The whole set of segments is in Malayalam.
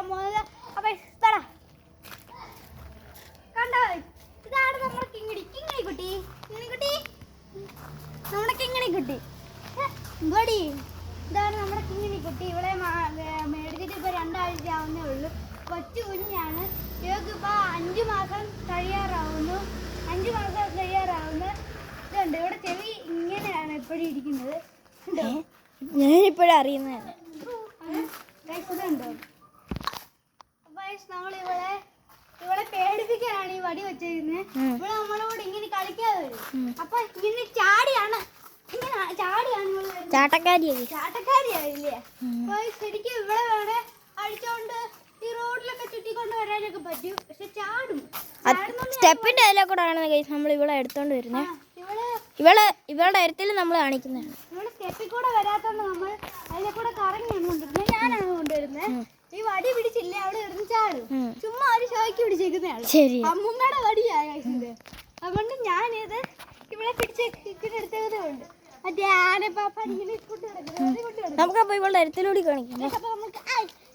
എടുക്കാൻ പോകുന്നത്. അപ്പൊ കണ്ടോ, ഇതാണ് നമ്മുടെ കിങ്ങിണി കുട്ടി. നമ്മുടെ കിങ്ങിണി കുട്ടി ഇതാണ് നമ്മുടെ കിങ്ങിണി കുട്ടി. ഇവിടെ മേടിച്ചിട്ട് ഇപ്പൊ 2 ആഴ്ച ആവുന്നേ ഉള്ളൂ. കൊച്ചു കുഞ്ഞാണ്. ഇവർക്ക് ഇപ്പൊ 5 മാസം കഴിയാറാവുന്നു. ഇതുണ്ട്, ഇവിടെ ചെവി ഇങ്ങനെയാണ് എപ്പോഴും ഇരിക്കുന്നത്. ഞാനിപ്പോഴും അറിയുന്നതാണ്. ഇതുണ്ടോ, നമ്മൾ ഇവിടെ പേടിപ്പിക്കാനാണ് ഈ വടി വെച്ചിരുന്നത്. ഇവിടെ നമ്മളോട് ഇങ്ങനെ കളിക്കാതെ വരും. അപ്പൊ ഇങ്ങനെ ചാടിയാണ് ചാട്ടക്കാരിയായില്ലേ. അപ്പൊ ശരിക്കും ഇവിടെ വേണേ അഴിച്ചോണ്ട് ഈ റോഡിലൊക്കെ ചുറ്റിക്കൊണ്ട് വരാനൊക്കെ പറ്റും. പക്ഷെ ചാടും. സ്റ്റെപ്പിന്റെ അതിലെ കൂടെ ആണ് നമ്മൾ ഇവിടെ എടുത്തോണ്ട് വരുന്നത്. ഇവളുടെ അടുത്തിൽ നമ്മൾ കാണിക്കുന്നതാണ്. ഇവിടെ സ്റ്റെപ്പിൽ കൂടെ വരാത്തോണ്ട് നമ്മൾ അതിലെ കൂടെ കറങ്ങിയാണ് കൊണ്ടുവരുന്നത്. ഞാനാണ് കൊണ്ടുവരുന്നത്. ഈ വടി പിടിച്ചില്ലേ, അവിടെ ഇരുന്ന് ചാടും. ചുമ്മാ ഒരു ഷോയ്ക്ക് പിടിച്ചേക്കുന്നതാണ്. അമ്മൂമ്മയുടെ വടിയായത്. അതുകൊണ്ട് ഞാനിത് ഇവിടെ പിടിച്ച് എടുത്തതേ ഉണ്ട്. മറ്റേ ആനപ്പാപ്പ ഇങ്ങനെ കൊണ്ടുവരുന്നത്. നമുക്കപ്പോ ഇവളുടെ അടുത്തിലൂടെ കാണിക്കാം. അപ്പൊ നമുക്ക്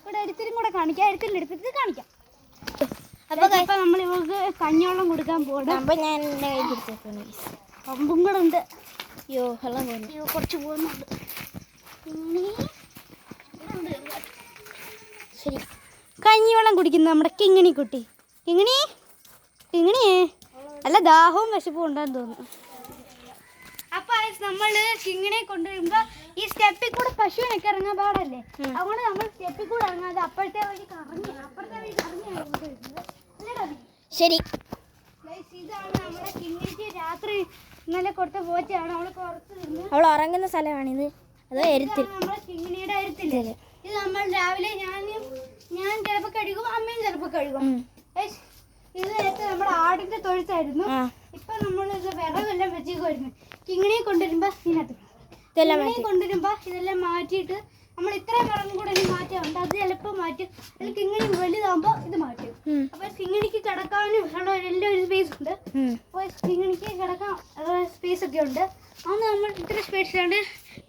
ഇവിടെ അടുത്തിലും കൂടെ കാണിക്കാം. അടുത്തിട്ട് കാണിക്കാം. അപ്പൊ നമ്മൾ ഇവർക്ക് കഞ്ഞിവെള്ളം കൊടുക്കാൻ പോകണം. അപ്പൊ ഞാൻ എന്റെ കൈ പിടിച്ചേക്കുന്നു. പമ്പും കൂടെ ഉണ്ട്. അയ്യോ വെള്ളം പോകുന്നു. കുറച്ച് പോകുന്നുണ്ട്. ശരി, കഞ്ഞിവെള്ളം കുടിക്കുന്ന നമ്മുടെ കിങ്ങിണി കുട്ടി. കിങ്ങിണിയേ അല്ല, ദാഹവും വിശപ്പും ഉണ്ടാന്ന് തോന്നുന്നു. അപ്പൊ നമ്മൾ കിങ്ങിണിയെ കൊണ്ടുവരുമ്പോ ഈ സ്റ്റെപ്പിൽ കൂടെ പശുവിനൊക്കെ ഇറങ്ങാൻ പാടല്ലേ. അതുകൊണ്ട് നമ്മൾ സ്റ്റെപ്പിൽ കൂടെ ഇറങ്ങാതെ അപ്പുറത്തെ വഴി കറങ്ങിയാണ് കൊണ്ടുവരുന്നത്. ശരി, ഇതാണ് നമ്മുടെ കിങ്ങിണിക്ക് രാത്രി ഇന്നലെ കൊടുത്ത പോച്ചയാണ്. അവൾ ഉറങ്ങുന്ന സ്ഥലമാണിത്. അത് എരുത്തിൽ നമ്മുടെ കിങ്ങിണിയുടെ അരുത്തില്ലേ. ഇത് നമ്മൾ രാവിലെ ഞാൻ ചിലപ്പോൾ കഴുകും, അമ്മയും ചിലപ്പോൾ കഴുകും. ഇത് നേരത്തെ നമ്മുടെ ആടിന്റെ തൊഴുത്തായിരുന്നു. ഇപ്പൊ നമ്മൾ ഇത് വിറകെല്ലാം വെച്ചേക്കുമായിരുന്നു. കിങ്ങിണിയെ കൊണ്ടുവരുമ്പോ ഇതെല്ലാം മാറ്റിയിട്ട് നമ്മൾ ഇത്രയും വിറകും കൂടെ ഇനി മാറ്റാറുണ്ട്. അത് ചിലപ്പോൾ മാറ്റും. അതിൽ കിങ്ങിണി വലുതാകുമ്പോ ഇത് മാറ്റും. അപ്പൊ കിങ്ങിണിക്ക് കിടക്കാനും എല്ലാം ഒരു സ്പേസ് ഉണ്ട്. അപ്പൊ കിങ്ങിണിക്ക് കിടക്കാൻ സ്പേസ് ഒക്കെ ഉണ്ട്. അന്ന് നമ്മൾ ഇത്ര സ്പേസിലാണ്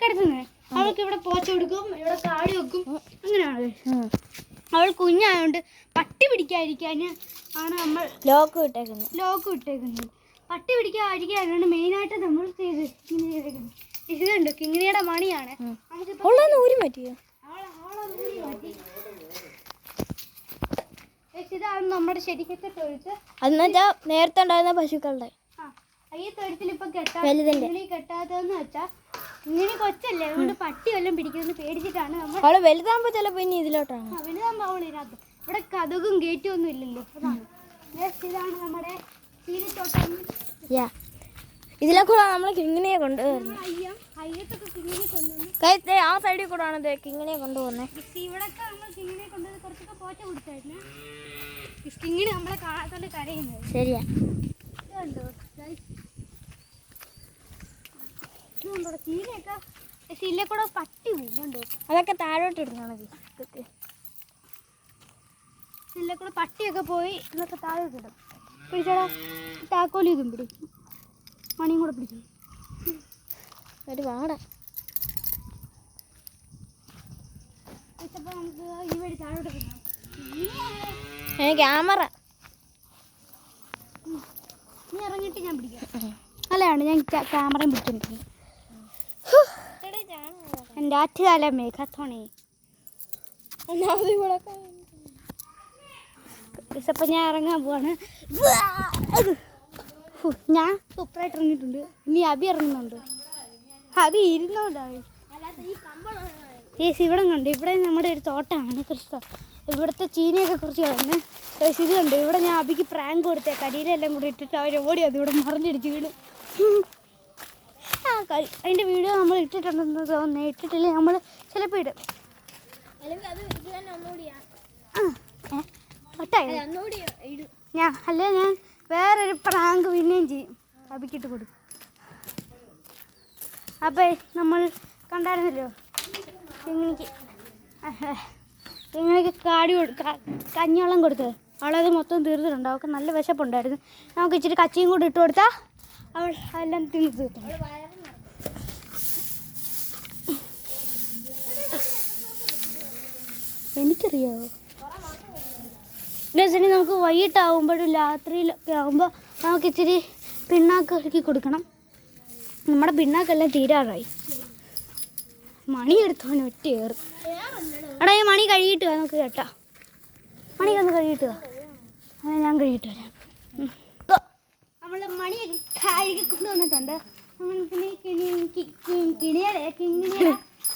കിടത്തുന്നത്. അവൾക്ക് ഇവിടെ പോച്ച കൊടുക്കും, ഇവിടെ കാടി വെക്കും. അങ്ങനെയാണ്. അവൾ കുഞ്ഞായോണ്ട് പട്ടി പിടിക്കാതിരിക്കാൻ ആണ് നമ്മൾ ലോക്ക് ഇട്ടേക്കുന്നത്. പട്ടി പിടിക്കാതിരിക്കാനാണ് മെയിനായിട്ട് നമ്മൾ ചെയ്തേക്കുന്നത്. ഇതുണ്ട്, കിങ്ങിണിയുടെ മണിയാണ്. ഇതാണ് നമ്മുടെ ശരിക്കത്തെ തൊഴുത്ത്. അതെന്നുവെച്ചാ നേരത്തെ ഉണ്ടായിരുന്ന പശുക്കളുടെ ഈ തൊഴുത്തിൽ ഇപ്പൊ കെട്ടാത്തതെന്ന് വെച്ചാ ഇങ്ങനെ കൊച്ചല്ലേ, അതുകൊണ്ട് പട്ടി വല്ലതും പിടിക്കുമെന്ന് പേടിച്ചിട്ടാണ് നമ്മൾ. അവള് വലുതാകുമ്പോ ചിലപ്പോ ഇനി ഇതിലോട്ടാണ്. വലുതാകുമ്പോ അവൾ ഇതിനകത്ത്. ഇവിടെ കതകും ഗേറ്റും ഒന്നും ഇല്ലല്ലോ. അതാണ്. ഇതാണ് നമ്മുടെ ചീനിത്തോട്ടം. ഇതിലെ കൂടെ നമ്മള് കിങ്ങിണിയെ കൊണ്ടുവരുന്നത്. അയ്യത്തൊക്കെ കിങ്ങിനെ കൊണ്ടുവന്നു. ആ സൈഡിൽ കൂടെ ആണ് കിങ്ങിണിയെ കൊണ്ടുപോകുന്നത്. ഇവിടൊക്കെ നമ്മൾ കിങ്ങിനെ കൊണ്ടുവന്ന് കുറച്ചൊക്കെ പോച്ച കൊടുത്തായിരുന്നു. കിങ്ങിണി നമ്മളെ കാണാത്തോണ്ട് കരയുന്നത്. ശരിയാ. ചീനയൊക്കെ ഇതിലെ കൂടെ പട്ടി പോകുന്നുണ്ടോ? അതൊക്കെ താഴോട്ട് ഇടുന്നതാണ്. ഇതിലെ കൂടെ പട്ടിയൊക്കെ പോയി ഇതൊക്കെ താഴോട്ട് ഇടും. പിടിച്ചോടാ, താക്കോലി ഇതും പിടിക്കും, മണിയും കൂടെ പിടിക്കും. ഒരു വാട നമുക്ക് ഈ വഴി താഴോട്ട് ഇടണം. ക്യാമറ നീ ഇറങ്ങിയിട്ട് ഞാൻ പിടിക്കാം. അല്ലാണ് ഞാൻ ക്യാമറയും പിടിച്ചിട്ടുണ്ട്. എൻ്റെ ആറ്റുകാല മേഘത്തോണി. ഇപ്പം ഞാൻ ഇറങ്ങാൻ പോവാണ്. ഞാൻ സൂപ്പറായിട്ട് ഇറങ്ങിയിട്ടുണ്ട്. ഇനി അബി ഇറങ്ങുന്നുണ്ട്. അബി ഇരുന്നോണ്ടായി. ഇവിടെ കണ്ട്, ഇവിടെ നമ്മുടെ ഒരു തോട്ടമാണ് കൃഷ്ണ. ഇവിടുത്തെ ചീനിയൊക്കെ കുറിച്ച് കളഞ്ഞ് ഇത് കണ്ട്. ഇവിടെ ഞാൻ അബിക്ക് പ്രാങ്ക് കൊടുത്തേ. കരിയിലെല്ലാം കൂടി ഇട്ടിട്ട് അവർ ഓടി അത് ഇവിടെ മറിഞ്ഞടിച്ച് വീണ്. അതിൻ്റെ വീഡിയോ നമ്മൾ ഇട്ടിട്ടുണ്ടെന്ന് തോന്നുന്നത്. ഇട്ടിട്ടില്ലേ നമ്മൾ ചിലപ്പോൾ ഇടും. ഞാൻ വേറൊരു പ്രാങ്ക് പിന്നെയും ചെയ്യും, അബിക്കിട്ട് കൊടുക്കും. അപ്പോൾ നമ്മൾ കണ്ടായിരുന്നല്ലോ കിങ്ങിണിക്ക് കഞ്ഞിവെള്ളം കൊടുത്തത്. അവളത് മൊത്തം തീർത്തിട്ടുണ്ട്. അവൾക്ക് നല്ല വിശപ്പുണ്ടായിരുന്നു. നമുക്ക് ഇച്ചിരി കച്ചിയും കൂടി ഇട്ട് കൊടുത്താൽ അവൾ അതെല്ലാം തിന്ന് തീർത്തു. എനിക്കറിയാവോ? ഗൈസ് നമുക്ക് വൈകിട്ടാവുമ്പോഴും രാത്രിയിലൊക്കെ ആകുമ്പോൾ നമുക്ക് ഇച്ചിരി പിണ്ണാക്ക് ഒരുക്കി കൊടുക്കണം. നമ്മുടെ പിണ്ണാക്കെല്ലാം തീരാറായി. മണി എടുത്തോണ്ട് ഒറ്റ കയറും. എടാ ഈ മണി കഴുകിയിട്ട് വാ നമുക്ക് കേട്ടാ. മണി ഒന്ന് കഴുകിയിട്ട് വാ. ഞാൻ കഴുകിയിട്ട് വരാം. നമ്മൾ മണി കഴുകി കൊണ്ടുവന്നിട്ടുണ്ട്. കിണിയുടെ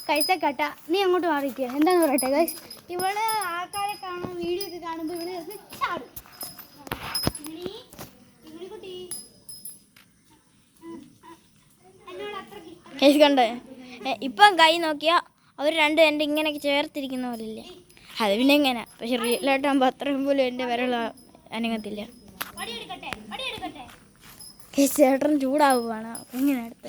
കഴിച്ച കട്ട നീ അങ്ങോട്ട് മാറിക്കുക. എന്താന്ന് പറയട്ടെ ഗൈസ്, ഇവള് ആൾക്കാരെ കാണാൻ വീഡിയോ ഒക്കെ കാണുമ്പോൾ ഇവള് ചാടും. കുട്ടി എന്നോട് അത്ര കണ്ടേ ഇപ്പം കൈ നോക്കിയാൽ അവർ രണ്ടും എൻ്റെ ഇങ്ങനെയൊക്കെ ചേർത്തിരിക്കുന്ന പോലില്ലേ. അത് പിന്നെ എങ്ങനെ, പക്ഷെ റിയലായിട്ടാകുമ്പോൾ അത്രയും പോലും എൻ്റെ വിരൽ അനങ്ങത്തില്ല. ചേട്ടൻ ചൂടാവുകയാണ്. ഇങ്ങനെ അടുത്ത്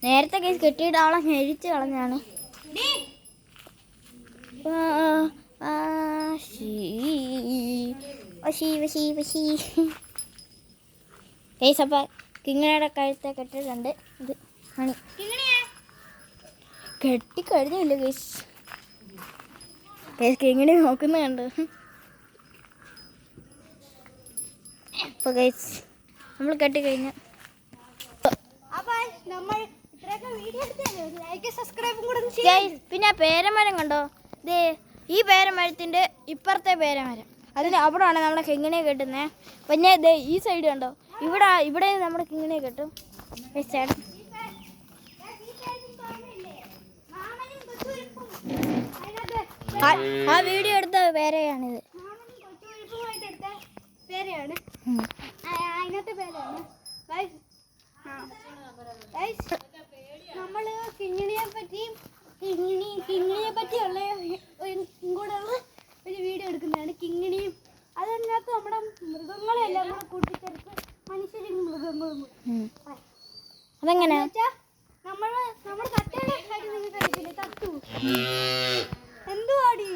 നേരത്തെ കേസ് കെട്ടിയിട്ട് അവളെ ഞെരിച്ച് കളഞ്ഞാണ്. കേസ് അപ്പം കിങ്ങണയുടെ കഴുത്തെ കെട്ടിട്ടുണ്ട്. ഇത് മണി കെട്ടിക്കഴിഞ്ഞില്ല കേസ്. കേസ് കിങ്ങിണി നോക്കുന്ന കണ്ട്. അപ്പോൾ കേസ് നമ്മൾ കെട്ടിക്കഴിഞ്ഞു. പിന്നെ പേരമരം കണ്ടോ? ഇതേ ഈ പേരമരത്തിൻ്റെ ഇപ്പുറത്തെ പേരമരം, അതിന് അവിടെയാണ് നമ്മുടെ കിങ്ങിണിയെ കെട്ടുന്നത്. പിന്നെ ഇതേ ഈ സൈഡ് കണ്ടോ, ഇവിടെ നമ്മുടെ കിങ്ങിണിയെ കെട്ടും. ചേട്ടൻ ആ വീഡിയോ എടുത്ത പേരെയാണിത്. നമ്മള് കിങ്ങിണിയെ പറ്റിയുള്ള കൂടെ ഒരു വീഡിയോ എടുക്കുന്നതാണ്. കിങ്ങിണിയും അതിനകത്ത് നമ്മുടെ മൃഗങ്ങളെല്ലാം കൂടെ കൂട്ടിച്ചേർത്ത് മനുഷ്യരും മൃഗങ്ങളും അതെങ്ങനെ നമ്മുടെ തട്ടയുടെ കാര്യം നിങ്ങൾക്ക് അറിയത്തില്ലേ? തത്തു എന്തുവാടി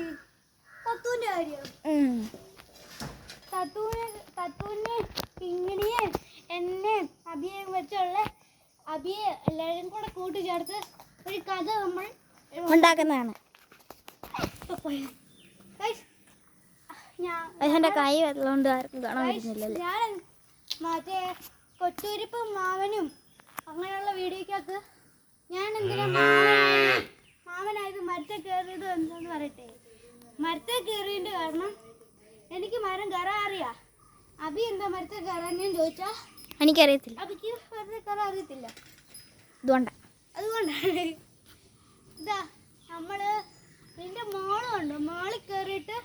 തത്തുവിന്റെ കാര്യം. തത്തുവിനെ കിങ്ങിണിയെ എന്നെ അബിയെ വെച്ചുള്ള അബിയെ എല്ലാവരും കൂടെ കൂട്ടിച്ചേർത്ത് ഒരു കഥ നമ്മൾ ഉണ്ടാക്കുന്നതാണ്. എൻ്റെ കൈ വെള്ളമുണ്ട്, ആർക്കും കാണാൻ പറ്റുന്നില്ലല്ലോ. ഞാൻ മറ്റേ കൊച്ചുരിപ്പും മാവനും അങ്ങനെയുള്ള വീഡിയോക്കകത്ത് ഞാൻ എന്തിനാ മാമനായത് മരത്തെ കയറിയത് എന്താന്ന് പറയട്ടെ. മരത്തെ കയറിയതിൻ്റെ കാരണം എനിക്ക് മരം കയറാൻ അറിയാം. അബി എന്താ മരത്തെ കയറാൻ ചോദിച്ചാ എനിക്കറിയത്തില്ല. അബിക്ക് മരത്തെ കയറാൻ അറിയത്തില്ല. അതുകൊണ്ടാണ് ഇതാ നമ്മള് എൻ്റെ മോളുണ്ട്. മോളിൽ കയറിയിട്ട്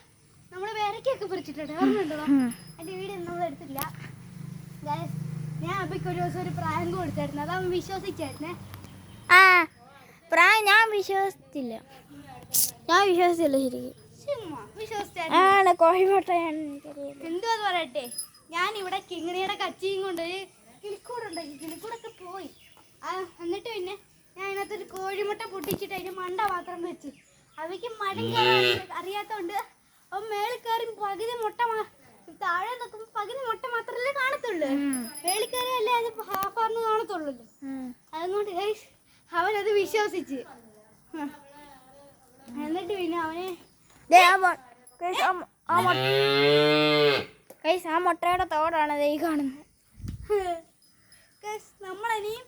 നമ്മൾ വിരക്കൊക്കെ പറിച്ചിട്ടുണ്ട്. ഓർമ്മയുണ്ടോ? എൻ്റെ വീഡിയോ നമ്മൾ എടുത്തില്ല. ഞാൻ അബിക്ക് ഒരു ദിവസം ഒരു പ്രാങ്ക് കൊടുത്തായിരുന്നു. അത് അവൻ വിശ്വസിച്ചായിരുന്നേ. ഞാൻ വിശ്വസിച്ചില്ല ശരിക്കും. ആണ് കോഴിമുട്ടയാണ്. എന്തുവാന്ന് പറയട്ടെ, ഞാൻ ഇവിടെ കിങ്ങിണിയുടെ കച്ചിയും കൊണ്ട് കിളിക്കൂടുണ്ടാക്കി. കിളിക്കൂടൊക്കെ പോയി. എന്നിട്ട് പിന്നെ ഞാൻ അതിനകത്തൊരു കോഴിമുട്ട പൊട്ടിച്ചിട്ട് അതിൻ്റെ മണ്ട മാത്രം വെച്ച്. അവയ്ക്ക് മരം കയറാൻ അറിയാത്തതുകൊണ്ട് അവൻ മേളിൽ കയറി പകുതി മുട്ട താഴെ നിൽക്കുമ്പോൾ പകുതി മുട്ട മാത്രമല്ലേ കാണത്തുള്ളൂ. മേളിൽ കയറിയല്ലേ അത് ഹാഫാന്ന് കാണത്തുള്ളൂ. അതുകൊണ്ട് അവനത് വിശ്വസിച്ച്. എന്നിട്ട് പിന്നെ അവനെ ആ മുട്ടയുടെ തോടാണ് ഈ കാണുന്നത്. നമ്മളിനിയും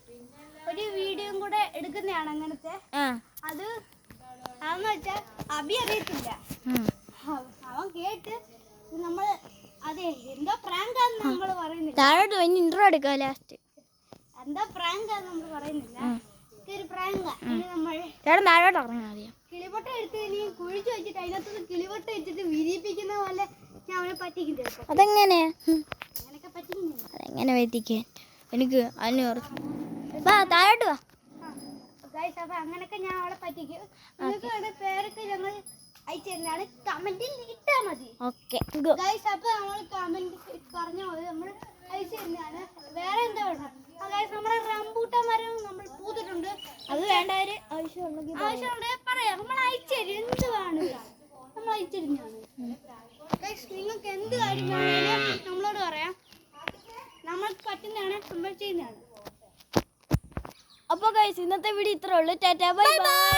ഒരു വീഡിയോ കൂടെ എടുക്കുന്നതാണ് അങ്ങനത്തെ. അതെന്ന് വെച്ചാൽ അബി അറിയത്തില്ല. അവൻ കേട്ട് നമ്മൾ അതെ എന്തോ പ്രാങ്കാന്ന് നമ്മൾ പറയുന്നില്ല. താഴോട്ട് പിന്നെ ഇൻട്രോ എടുക്കാം ലാസ്റ്റ്. എന്താ പ്രാങ്കാന്ന് നമ്മൾ പറയുന്നില്ല. ഒരു പ്രാങ്കാ. നമ്മൾ ചേട്ടൻ താഴോട്ട് ഇറങ്ങാൻ അറിയാം. കിളിപൊട്ട എടുത്ത് നീ കുഴിച്ചു വെച്ചിട്ട് അതിനകത്ത് കിളിപൊട്ട വെച്ചിട്ട് വിരിയിപ്പിക്കുന്ന പോലെ ഞാൻ അവനെ പറ്റിക്കുന്നത്. അതെങ്ങനെ അങ്ങനെയൊക്കെ പറ്റിക്കുന്നില്ല. അതെങ്ങനെ പറ്റിക്കാൻ എനിക്ക് അതിന് വാ താഴോട്ട് വാ. അപ്പൊ അങ്ങനൊക്കെ ഞാൻ അവളെ പറ്റിക്കും. നിങ്ങൾക്ക് പേരൊക്കെ ഞങ്ങൾ അയച്ചു തരുന്നതാണ്. കമന്റിൽ ഇട്ടാൽ മതി. Okay guys. അപ്പൊ നമ്മൾ കമന്റ് പറഞ്ഞ പോലെ നമ്മൾ അയച്ചു തരുന്നതാണ്. വേറെ എന്താ വേണം? നമ്മുടെ റംബൂട്ടാൻ മരം നമ്മൾ പൂത്തിട്ടുണ്ട്. അത് വേണ്ടവര് ആവശ്യമുണ്ട് പറയാം. നമ്മൾ അയച്ചു തരും. എന്ത് വേണം നമ്മൾ അയച്ചു തരുന്നതാണ്. നിങ്ങൾക്ക് എന്ത് കാര്യം വേണമെങ്കിലും നമ്മളോട് പറയാം. നമ്മൾക്ക് പറ്റുന്നതാണ് നമ്മൾ ചെയ്യുന്നതാണ്. അപ്പോൾ ഗൈസ് ഇന്നത്തെ വീഡിയോ ഇത്രേ ഉള്ളൂ. Tata bye bye.